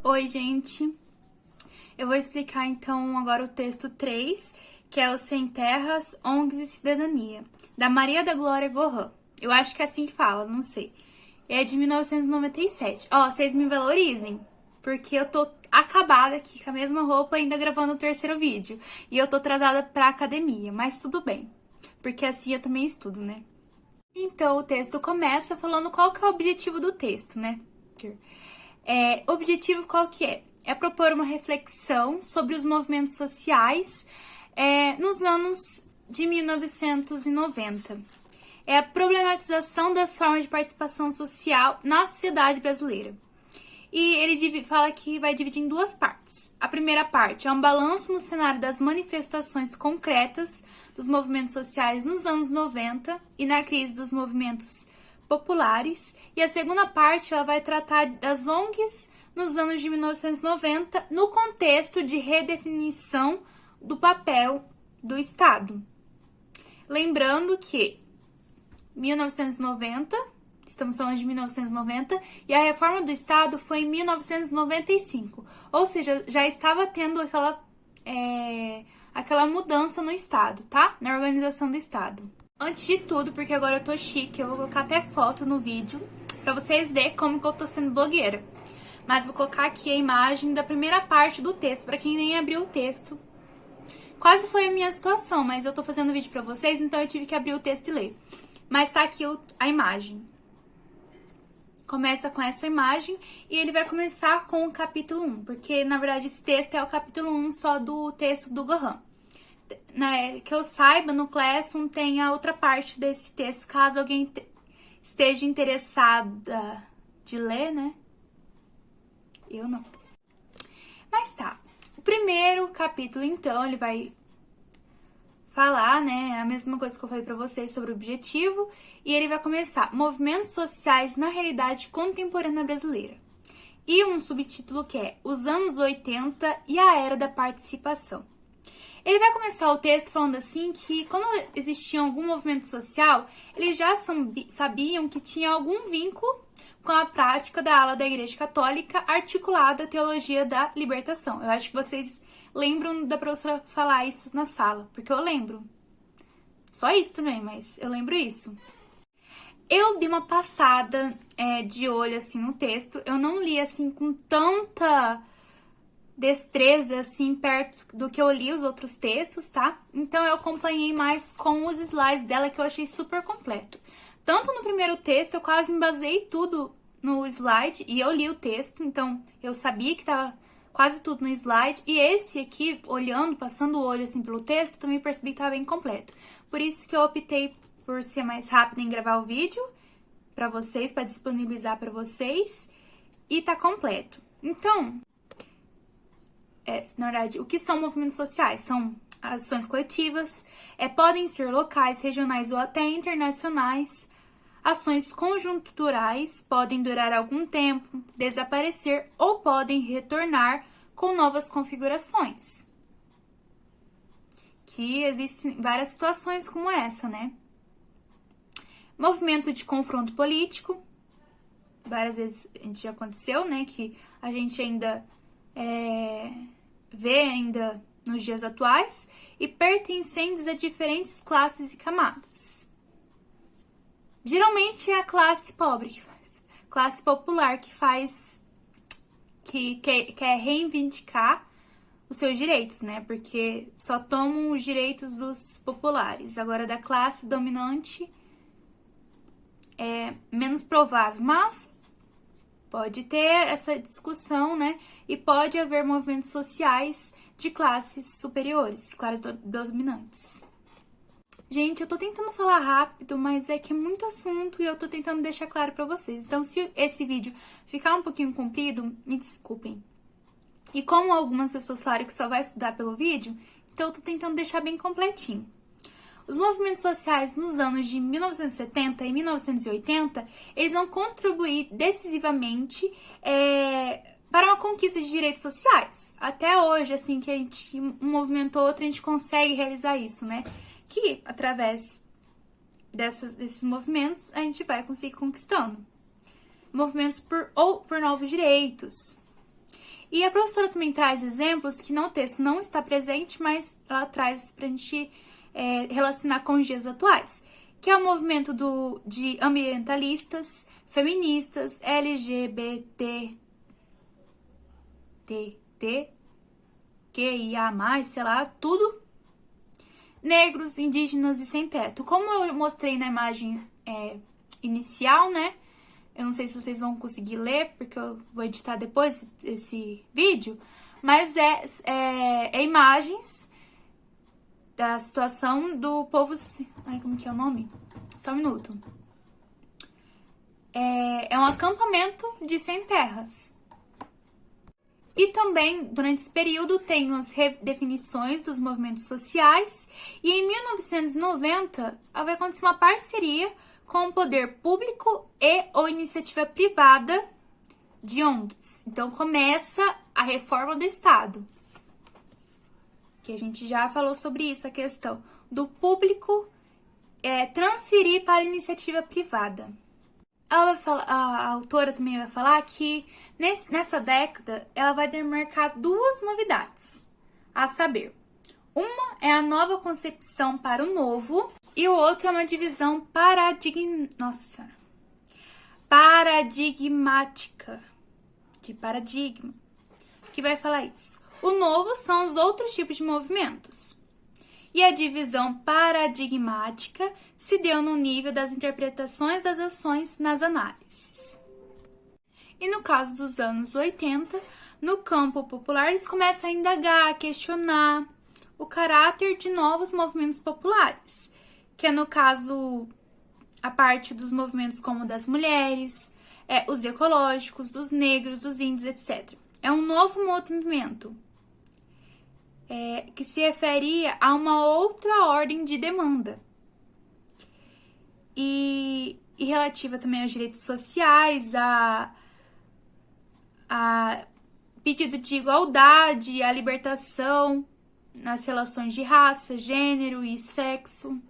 Oi, gente. Eu vou explicar então agora o texto 3, que é o Sem Terras, ONGs e Cidadania, da Maria da Glória Gohan. Eu acho que é assim que fala, não sei. É de 1997. Ó, vocês me valorizem, porque eu tô acabada aqui com a mesma roupa ainda gravando o terceiro vídeo. E eu tô atrasada pra academia, mas tudo bem, porque assim eu também estudo, né? Então, o texto começa falando qual que é o objetivo do texto, né? Objetivo qual que é? É propor uma reflexão sobre os movimentos sociais nos anos de 1990. É a problematização das formas de participação social na sociedade brasileira. E ele fala que vai dividir em duas partes. A primeira parte é um balanço no cenário das manifestações concretas dos movimentos sociais nos anos 90 e na crise dos movimentos populares. E a segunda parte ela vai tratar das ONGs nos anos de 1990 no contexto de redefinição do papel do Estado. Lembrando que 1990, estamos falando de 1990, e a reforma do Estado foi em 1995. Ou seja, já estava tendo aquela mudança no Estado, tá? Na organização do Estado. Antes de tudo, porque agora eu tô chique, eu vou colocar até foto no vídeo pra vocês verem como que eu tô sendo blogueira. Mas vou colocar aqui a imagem da primeira parte do texto, pra quem nem abriu o texto. Quase foi a minha situação, mas eu tô fazendo vídeo pra vocês, então eu tive que abrir o texto e ler. Mas tá aqui a imagem. Começa com essa imagem e ele vai começar com o capítulo 1, porque na verdade esse texto é o capítulo 1 só do texto do Gohan. Que eu saiba, no Classroom tem a outra parte desse texto, caso alguém esteja interessada de ler, né? Eu não. Mas tá. O primeiro capítulo, então, ele vai falar, né, a mesma coisa que eu falei pra vocês sobre o objetivo, e ele vai começar movimentos sociais na realidade contemporânea brasileira. E um subtítulo que é Os anos 80 e a era da participação. Ele vai começar o texto falando assim que quando existia algum movimento social, eles já sabiam que tinha algum vínculo com a prática da ala da Igreja Católica articulada à teologia da libertação. Eu acho que vocês lembram da professora falar isso na sala, porque eu lembro. Só isso também, mas eu lembro isso. Eu dei uma passada de olho assim no texto, eu não li assim com tanta destreza assim perto do que eu li os outros textos, tá? Então eu acompanhei mais com os slides dela que eu achei super completo. Tanto no primeiro texto, eu quase me baseei tudo no slide e eu li o texto, então eu sabia que tava quase tudo no slide. E esse aqui, olhando, passando o olho assim pelo texto, também percebi que tava bem completo. Por isso que eu optei por ser mais rápida em gravar o vídeo para vocês, para disponibilizar para vocês, e tá completo. Então, na verdade, o que são movimentos sociais? São ações coletivas, podem ser locais, regionais ou até internacionais. Ações conjunturais podem durar algum tempo, desaparecer ou podem retornar com novas configurações. Que existem várias situações como essa, né? Movimento de confronto político. Várias vezes a gente já aconteceu, né? Que a gente ainda vê ainda nos dias atuais. E pertencentes a diferentes classes e camadas. Geralmente é a classe pobre que faz, classe popular que faz, que quer reivindicar os seus direitos, né? Porque só tomam os direitos dos populares. Agora, da classe dominante é menos provável, mas pode ter essa discussão, né? E pode haver movimentos sociais de classes superiores, classes dominantes. Gente, eu tô tentando falar rápido, mas é que é muito assunto e eu tô tentando deixar claro pra vocês. Então, se esse vídeo ficar um pouquinho comprido, me desculpem. E como algumas pessoas falaram que só vai estudar pelo vídeo, então eu tô tentando deixar bem completinho. Os movimentos sociais nos anos de 1970 e 1980, eles vão contribuir decisivamente para uma conquista de direitos sociais. Até hoje, assim, que a gente, um movimento ou outro, a gente consegue realizar isso, né? Que, através desses movimentos, a gente vai conseguir conquistando. Movimentos por novos direitos. E a professora também traz exemplos que no texto não está presente, mas ela traz para a gente relacionar com os dias atuais, que é o movimento de ambientalistas, feministas, LGBT, QIA+, sei lá, tudo, negros, indígenas e sem teto. Como eu mostrei na imagem inicial, né? Eu não sei se vocês vão conseguir ler, porque eu vou editar depois esse vídeo, mas é imagens da situação do povo... Ai, como que é o nome? Só um minuto. É um acampamento de sem terras. E também, durante esse período, tem as redefinições dos movimentos sociais. E em 1990, vai acontecer uma parceria com o poder público e ou iniciativa privada de ONGs. Então, começa a reforma do Estado. Que a gente já falou sobre isso, a questão do público transferir para a iniciativa privada. Ela vai falar, a autora também vai falar que nessa década ela vai demarcar duas novidades, a saber, uma é a nova concepção para o novo e o outro é uma divisão paradigmática, de paradigma, que vai falar isso. O novo são os outros tipos de movimentos. E a divisão paradigmática se deu no nível das interpretações das ações nas análises. E no caso dos anos 80, no campo popular, eles começam a indagar, a questionar o caráter de novos movimentos populares, que é, no caso, a parte dos movimentos como das mulheres, os ecológicos, dos negros, dos índios, etc. É um novo movimento que se referia a uma outra ordem de demanda. E relativa também aos direitos sociais, a pedido de igualdade, a libertação nas relações de raça, gênero e sexo.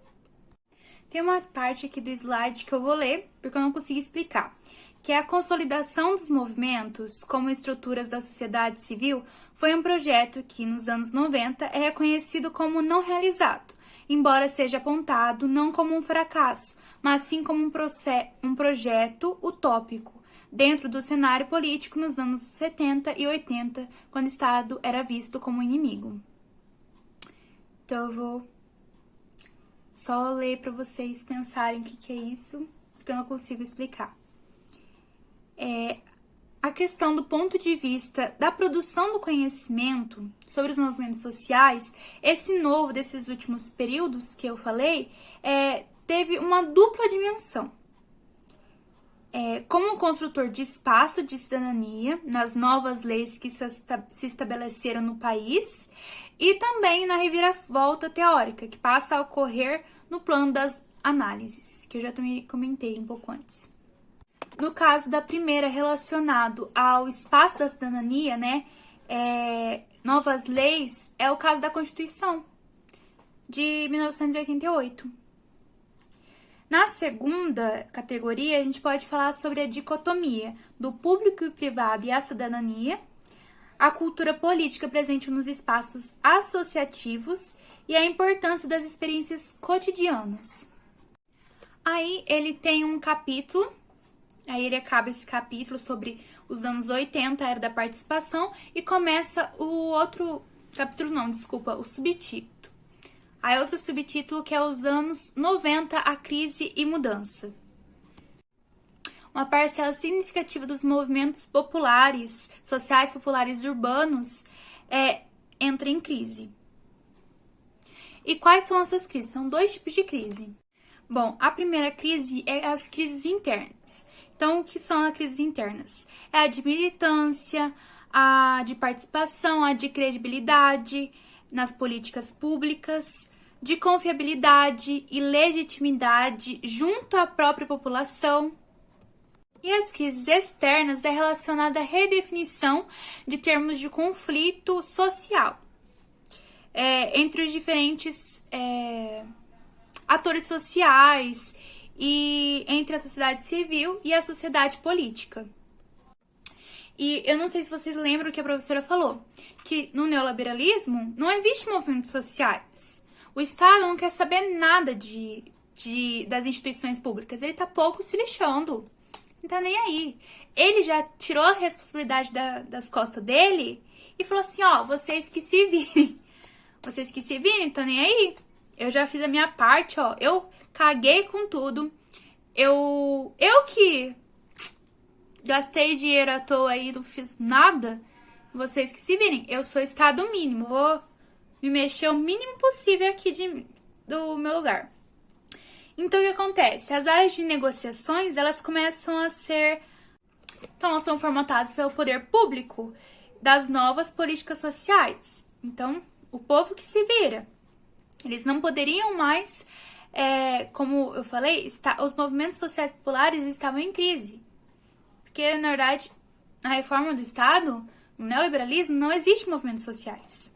Tem uma parte aqui do slide que eu vou ler, porque eu não consegui explicar, que é a consolidação dos movimentos como estruturas da sociedade civil, foi um projeto que, nos anos 90, é reconhecido como não realizado, embora seja apontado não como um fracasso, mas sim como um projeto utópico, dentro do cenário político nos anos 70 e 80, quando o Estado era visto como inimigo. Então, eu vou só ler para vocês pensarem o que é isso, porque eu não consigo explicar. A questão do ponto de vista da produção do conhecimento sobre os movimentos sociais, esse novo desses últimos períodos que eu falei, teve uma dupla dimensão. Como construtor de espaço de cidadania nas novas leis que se estabeleceram no país e também na reviravolta teórica que passa a ocorrer no plano das análises, que eu já também comentei um pouco antes. No caso da primeira, relacionado ao espaço da cidadania, novas leis, é o caso da Constituição de 1988. Na segunda categoria, a gente pode falar sobre a dicotomia do público e privado e a cidadania, a cultura política presente nos espaços associativos e a importância das experiências cotidianas. Aí ele tem um capítulo. Aí ele acaba esse capítulo sobre os anos 80, a era da participação, e começa o subtítulo. Aí outro subtítulo que é os anos 90, a crise e mudança. Uma parcela significativa dos movimentos populares, sociais populares e urbanos entra em crise. E quais são essas crises? São dois tipos de crise. Bom, a primeira crise é as crises internas. Então, o que são as crises internas? É a de militância, a de participação, a de credibilidade nas políticas públicas, de confiabilidade e legitimidade junto à própria população. E as crises externas é relacionada à redefinição de termos de conflito social entre os diferentes atores sociais e entre a sociedade civil e a sociedade política. E eu não sei se vocês lembram o que a professora falou, que no neoliberalismo não existe movimentos sociais. O Estado não quer saber nada das instituições públicas, ele tá pouco se lixando, não tá nem aí. Ele já tirou a responsabilidade das costas dele e falou assim, ó, vocês que se virem. Vocês que se virem, tá nem aí. Eu já fiz a minha parte, ó, eu caguei com tudo. Eu que gastei dinheiro à toa aí, não fiz nada. Vocês que se virem. Eu sou estado mínimo. Vou me mexer o mínimo possível aqui do meu lugar. Então, o que acontece? As áreas de negociações, elas começam a ser... Então, elas são formatadas pelo poder público das novas políticas sociais. Então, o povo que se vira. Eles não poderiam mais, como eu falei, os movimentos sociais populares estavam em crise. Porque, na verdade, na reforma do Estado, no neoliberalismo, não existe movimentos sociais.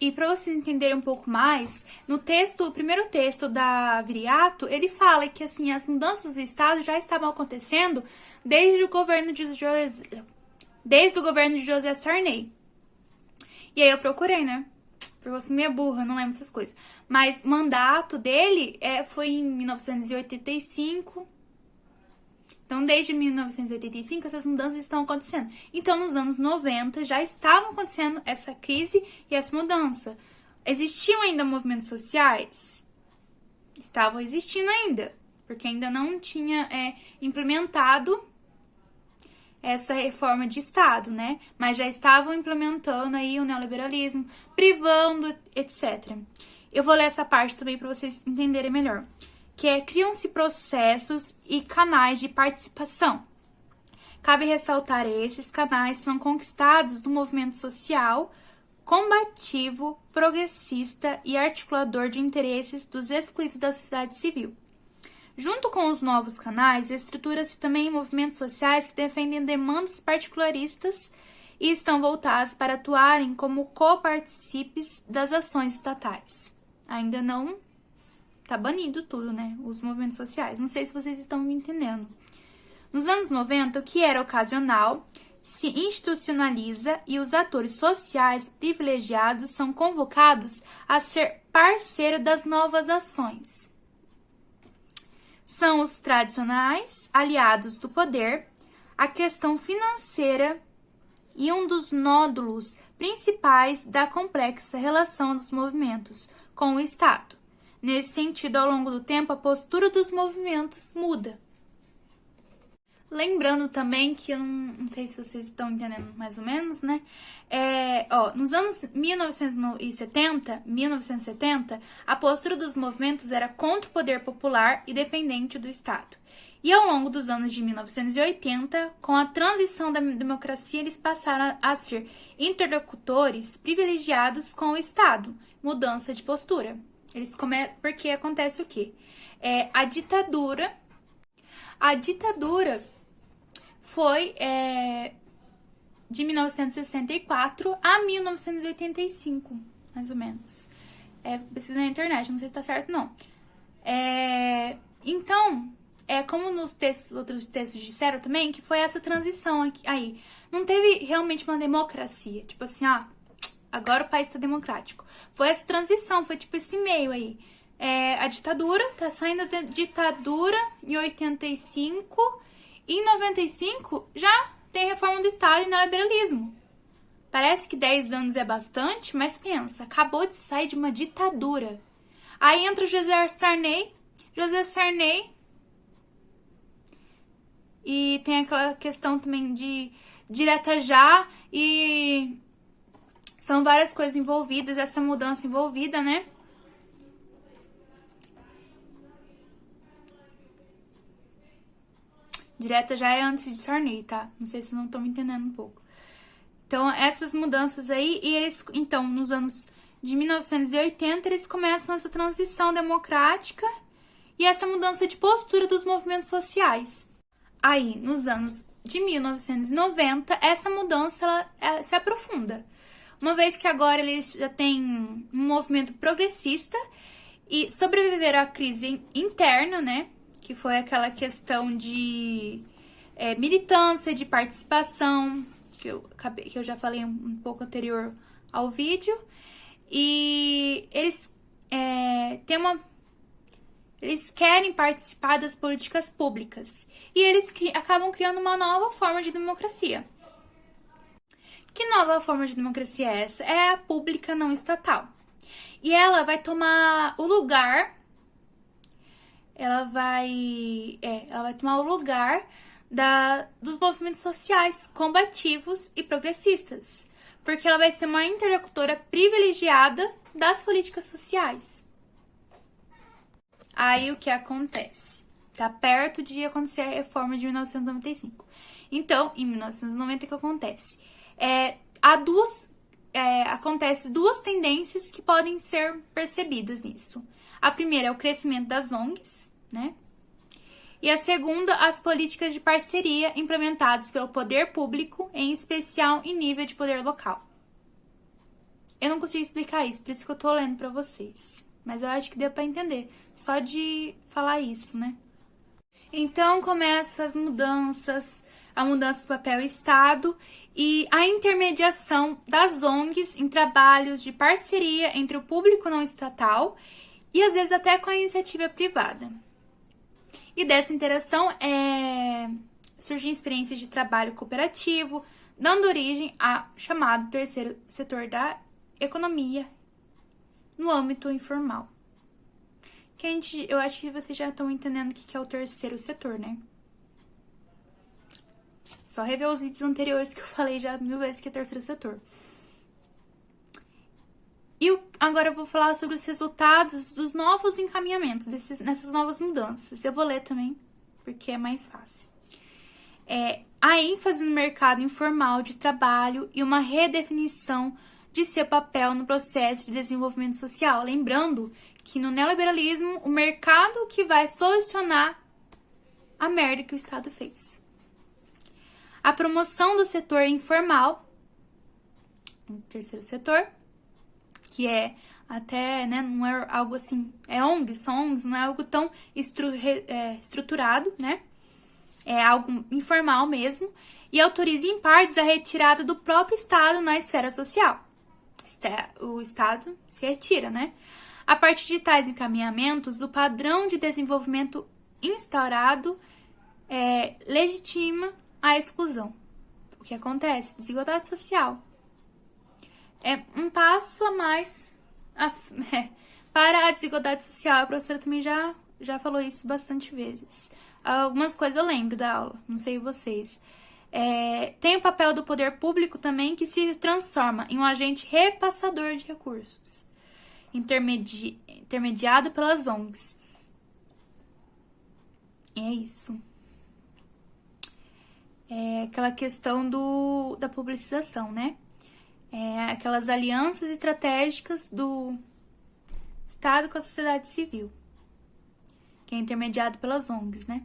E para vocês entenderem um pouco mais, no texto, o primeiro texto da Viriato, ele fala que assim, as mudanças do Estado já estavam acontecendo desde o governo de José Sarney. E aí eu procurei, né? Porque eu sou meio burra, não lembro essas coisas. Mas o mandato dele foi em 1985. Então, desde 1985, essas mudanças estão acontecendo. Então, nos anos 90, já estavam acontecendo essa crise e essa mudança. Existiam ainda movimentos sociais? Estavam existindo ainda, porque ainda não tinha implementado essa reforma de Estado, né? Mas já estavam implementando aí o neoliberalismo, privando, etc. Eu vou ler essa parte também para vocês entenderem melhor. Que criam-se processos e canais de participação. Cabe ressaltar esses canais são conquistados do movimento social, combativo, progressista e articulador de interesses dos excluídos da sociedade civil. Junto com os novos canais, estrutura-se também movimentos sociais que defendem demandas particularistas e estão voltados para atuarem como copartícipes das ações estatais. Ainda não tá banido tudo, né? Os movimentos sociais. Não sei se vocês estão me entendendo. Nos anos 90, o que era ocasional se institucionaliza e os atores sociais privilegiados são convocados a ser parceiro das novas ações. São os tradicionais aliados do poder, a questão financeira e um dos nódulos principais da complexa relação dos movimentos com o Estado. Nesse sentido, ao longo do tempo, a postura dos movimentos muda. Lembrando também que eu não sei se vocês estão entendendo mais ou menos, né? Nos anos 1970, a postura dos movimentos era contra o poder popular e dependente do Estado. E ao longo dos anos de 1980, com a transição da democracia, eles passaram a ser interlocutores privilegiados com o Estado. Mudança de postura. Porque acontece o quê? A ditadura foi de 1964 a 1985, mais ou menos. Pesquisa na internet, não sei se tá certo, não. Então, como nos outros textos disseram também, que foi essa transição aqui, aí. Não teve realmente uma democracia, tipo assim, agora o país tá democrático. Foi essa transição, foi tipo esse meio aí. A ditadura, tá saindo da ditadura em 85, e em 95 já tem reforma do Estado e neoliberalismo. Parece que 10 anos é bastante, mas pensa, acabou de sair de uma ditadura. Aí entra o José Sarney, e tem aquela questão também de direta já, e são várias coisas envolvidas, essa mudança envolvida, né? Direta já é antes de Sarney, tá? Não sei se não estão me entendendo um pouco. Então, essas mudanças aí, e eles, então, nos anos de 1980, eles começam essa transição democrática e essa mudança de postura dos movimentos sociais. Aí, nos anos de 1990, essa mudança ela se aprofunda. Uma vez que agora eles já têm um movimento progressista e sobreviveram à crise interna, né? Que foi aquela questão de militância, de participação, que eu já falei um pouco anterior ao vídeo. E eles eles querem participar das políticas públicas. E eles acabam criando uma nova forma de democracia. Que nova forma de democracia é essa? É a pública não estatal. E ela vai tomar o lugar. Ela vai tomar o lugar dos movimentos sociais combativos e progressistas. Porque ela vai ser uma interlocutora privilegiada das políticas sociais. Aí o que acontece? Tá perto de acontecer a reforma de 1995. Então, em 1990, o que acontece? Acontece duas tendências que podem ser percebidas nisso. A primeira é o crescimento das ONGs, né? E a segunda, as políticas de parceria implementadas pelo poder público, em especial em nível de poder local. Eu não consigo explicar isso, por isso que eu tô lendo pra vocês. Mas eu acho que deu pra entender, só de falar isso, né? Então, começam as mudanças, a mudança do papel Estado e a intermediação das ONGs em trabalhos de parceria entre o público não estatal e, às vezes, até com a iniciativa privada. E dessa interação surgem experiências de trabalho cooperativo, dando origem ao chamado terceiro setor da economia no âmbito informal. Eu acho que vocês já estão entendendo o que é o terceiro setor, né? Só rever os vídeos anteriores que eu falei já 1000 vezes que é terceiro setor. E agora eu vou falar sobre os resultados dos novos encaminhamentos, nessas novas mudanças. Eu vou ler também, porque é mais fácil. A ênfase no mercado informal de trabalho e uma redefinição de seu papel no processo de desenvolvimento social. Lembrando que no neoliberalismo, o mercado que vai solucionar a merda que o Estado fez. A promoção do setor informal, o terceiro setor, que é até, né, não é algo assim, são ONGs, não é algo tão estruturado, né? É algo informal mesmo, e autoriza em partes a retirada do próprio Estado na esfera social. O Estado se retira, né? A partir de tais encaminhamentos, o padrão de desenvolvimento instaurado legitima a exclusão. O que acontece? Desigualdade social. É um passo a mais para a desigualdade social. A professora também já falou isso bastante vezes. Algumas coisas eu lembro da aula, não sei vocês. Tem o papel do poder público também, que se transforma em um agente repassador de recursos, intermediado pelas ONGs. E é isso. Aquela questão da publicização, né? Aquelas alianças estratégicas do Estado com a sociedade civil, que é intermediado pelas ONGs, né?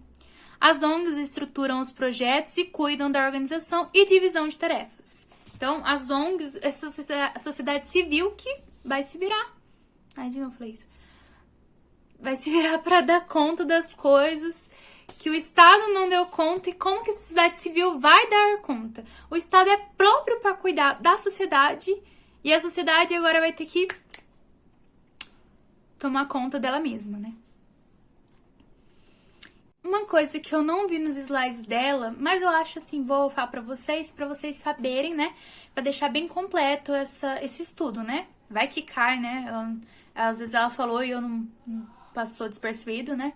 As ONGs estruturam os projetos e cuidam da organização e divisão de tarefas. Então, as ONGs, a sociedade civil que vai se virar. Ai, de novo falei isso. Vai se virar para dar conta das coisas que o Estado não deu conta. E como que a sociedade civil vai dar conta? O Estado é próprio para cuidar da sociedade e a sociedade agora vai ter que tomar conta dela mesma, né? Uma coisa que eu não vi nos slides dela, mas eu acho assim, vou falar para vocês saberem, né? Para deixar bem completo esse estudo, né? Vai que cai, né? Às vezes ela falou e eu não passou despercebido, né?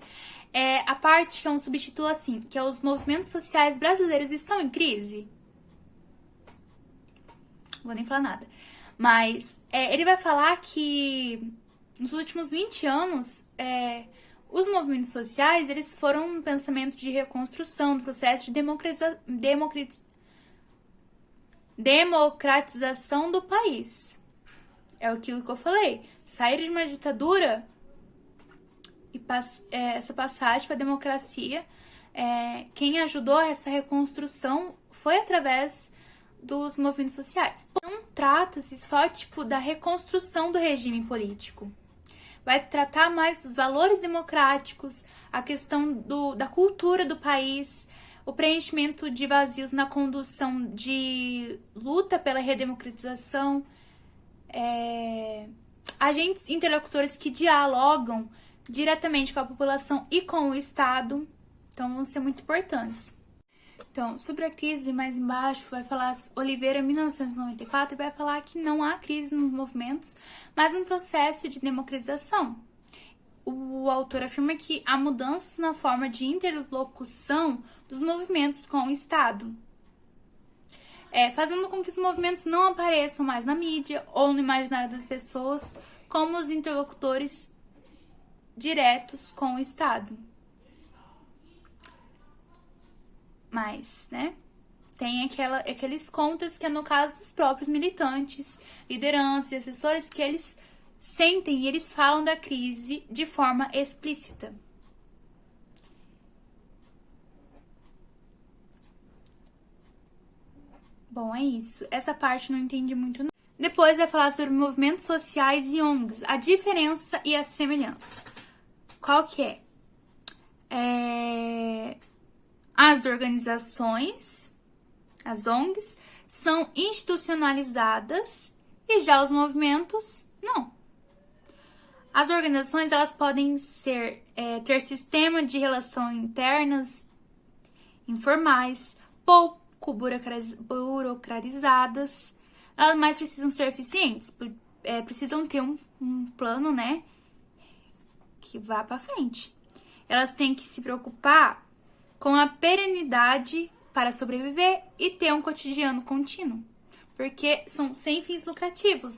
A parte que é um subtítulo assim, que é os movimentos sociais brasileiros estão em crise. Não vou nem falar nada. Mas ele vai falar que nos últimos 20 anos, os movimentos sociais, eles foram um pensamento de reconstrução, do processo de democratização do país. É aquilo que eu falei. Sair de uma ditadura e essa passagem para a democracia, quem ajudou essa reconstrução foi através dos movimentos sociais. Não trata-se só da reconstrução do regime político. Vai tratar mais dos valores democráticos, a questão da cultura do país, o preenchimento de vazios na condução de luta pela redemocratização, agentes interlocutores que dialogam diretamente com a população e com o Estado, então vão ser muito importantes. Então, sobre a crise, mais embaixo, vai falar Oliveira, 1994, e vai falar que não há crise nos movimentos, mas um processo de democratização. O autor afirma que há mudanças na forma de interlocução dos movimentos com o Estado, fazendo com que os movimentos não apareçam mais na mídia ou no imaginário das pessoas como os interlocutores diretos com o Estado. Mas, tem aqueles contras que é no caso dos próprios militantes, lideranças e assessores, que eles sentem e eles falam da crise de forma explícita. Bom, é isso. Essa parte não entendi muito, não. Depois vai falar sobre movimentos sociais e ONGs, a diferença e a semelhança. Qual que é? As organizações, as ONGs, são institucionalizadas e já os movimentos, não. As organizações, elas podem ter sistema de relação internas, informais, pouco burocratizadas, elas mais precisam ser eficientes, precisam ter um plano, que vá para frente. Elas têm que se preocupar com a perenidade para sobreviver e ter um cotidiano contínuo, porque são sem fins lucrativos,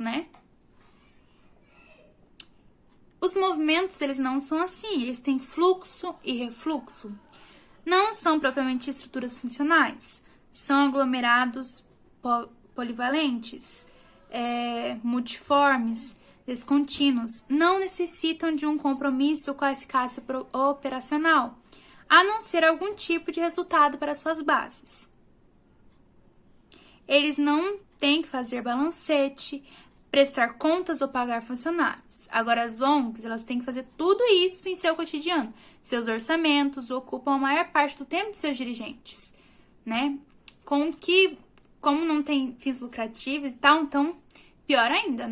Os movimentos, eles não são assim, eles têm fluxo e refluxo. Não são propriamente estruturas funcionais, são aglomerados polivalentes, multiformes, descontínuos, não necessitam de um compromisso com a eficácia operacional, a não ser algum tipo de resultado para suas bases. Eles não têm que fazer balancete, prestar contas ou pagar funcionários. Agora, as ONGs, elas têm que fazer tudo isso em seu cotidiano. Seus orçamentos ocupam a maior parte do tempo de seus dirigentes, Como não tem fins lucrativos e tal, então, pior ainda,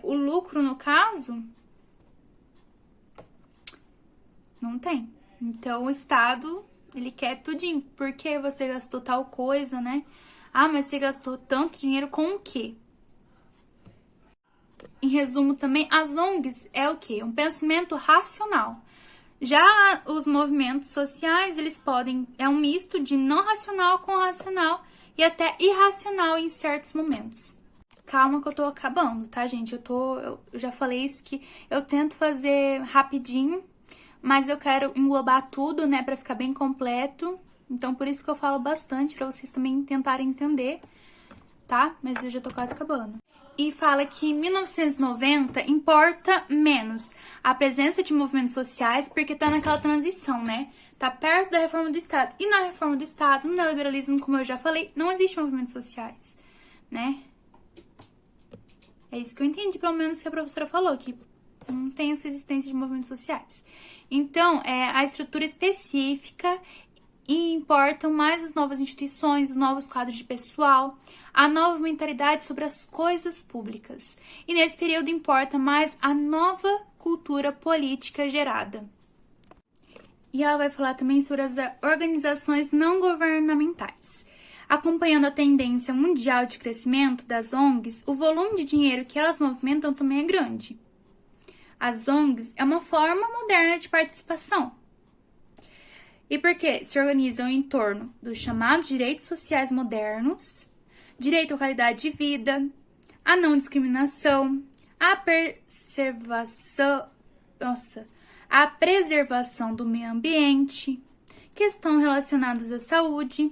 o lucro, no caso, não tem. Então, o Estado, ele quer tudinho. Por que você gastou tal coisa, Ah, mas você gastou tanto dinheiro com o quê? Em resumo, também, as ONGs é o quê? Um pensamento racional. Já os movimentos sociais, eles é um misto de não racional com racional e até irracional em certos momentos. Calma que eu tô acabando, tá, gente? Eu já falei isso, que eu tento fazer rapidinho, mas eu quero englobar tudo, pra ficar bem completo. Então, por isso que eu falo bastante, pra vocês também tentarem entender, tá? Mas eu já tô quase acabando. E fala que em 1990 importa menos a presença de movimentos sociais, porque tá naquela transição, Tá perto da reforma do Estado. E na reforma do Estado, no neoliberalismo, como eu já falei, não existe movimentos sociais, É isso que eu entendi, pelo menos que a professora falou, que não tem essa existência de movimentos sociais. Então, a estrutura específica e importam mais as novas instituições, os novos quadros de pessoal, a nova mentalidade sobre as coisas públicas. E nesse período importa mais a nova cultura política gerada. E ela vai falar também sobre as organizações não governamentais. Acompanhando a tendência mundial de crescimento das ONGs, o volume de dinheiro que elas movimentam também é grande. As ONGs é uma forma moderna de participação. E porque se organizam em torno dos chamados direitos sociais modernos, direito à qualidade de vida, a não discriminação, a preservação do meio ambiente, questões relacionadas à saúde,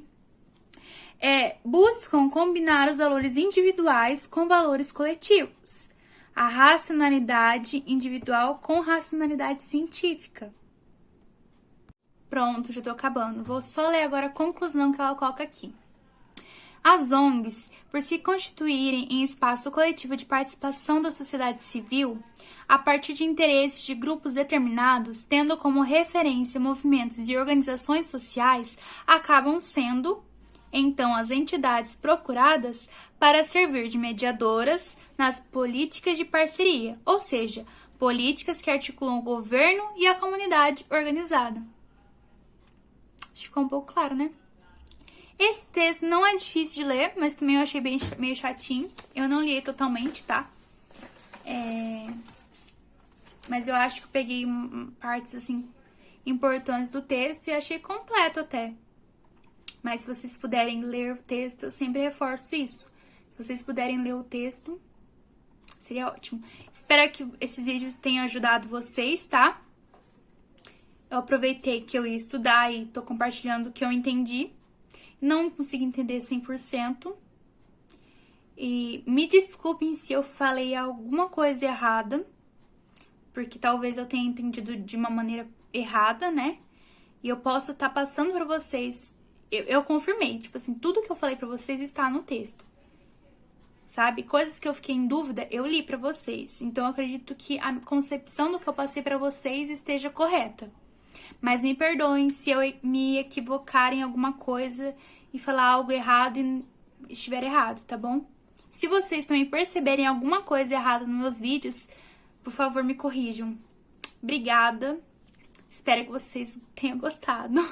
buscam combinar os valores individuais com valores coletivos, a racionalidade individual com racionalidade científica. Pronto, já tô acabando. Vou só ler agora a conclusão que ela coloca aqui. As ONGs, por se constituírem em espaço coletivo de participação da sociedade civil, a partir de interesses de grupos determinados, tendo como referência movimentos e organizações sociais, acabam sendo, então, as entidades procuradas para servir de mediadoras nas políticas de parceria, ou seja, políticas que articulam o governo e a comunidade organizada. Acho que ficou um pouco claro, né? Esse texto não é difícil de ler, mas também eu achei meio chatinho. Eu não li totalmente, tá? Mas eu acho que eu peguei partes, assim, importantes do texto e achei completo até. Mas se vocês puderem ler o texto, eu sempre reforço isso. Se vocês puderem ler o texto, seria ótimo. Espero que esses vídeos tenham ajudado vocês, tá? Eu aproveitei que eu ia estudar e tô compartilhando o que eu entendi. Não consigo entender 100%. E me desculpem se eu falei alguma coisa errada, porque talvez eu tenha entendido de uma maneira errada, né? E eu posso estar passando pra vocês. Eu confirmei, tipo assim, tudo que eu falei pra vocês está no texto. Sabe? Coisas que eu fiquei em dúvida, eu li pra vocês. Então, eu acredito que a concepção do que eu passei pra vocês esteja correta. Mas me perdoem se eu me equivocar em alguma coisa e falar algo errado e estiver errado, tá bom? Se vocês também perceberem alguma coisa errada nos meus vídeos, por favor, me corrijam. Obrigada. Espero que vocês tenham gostado.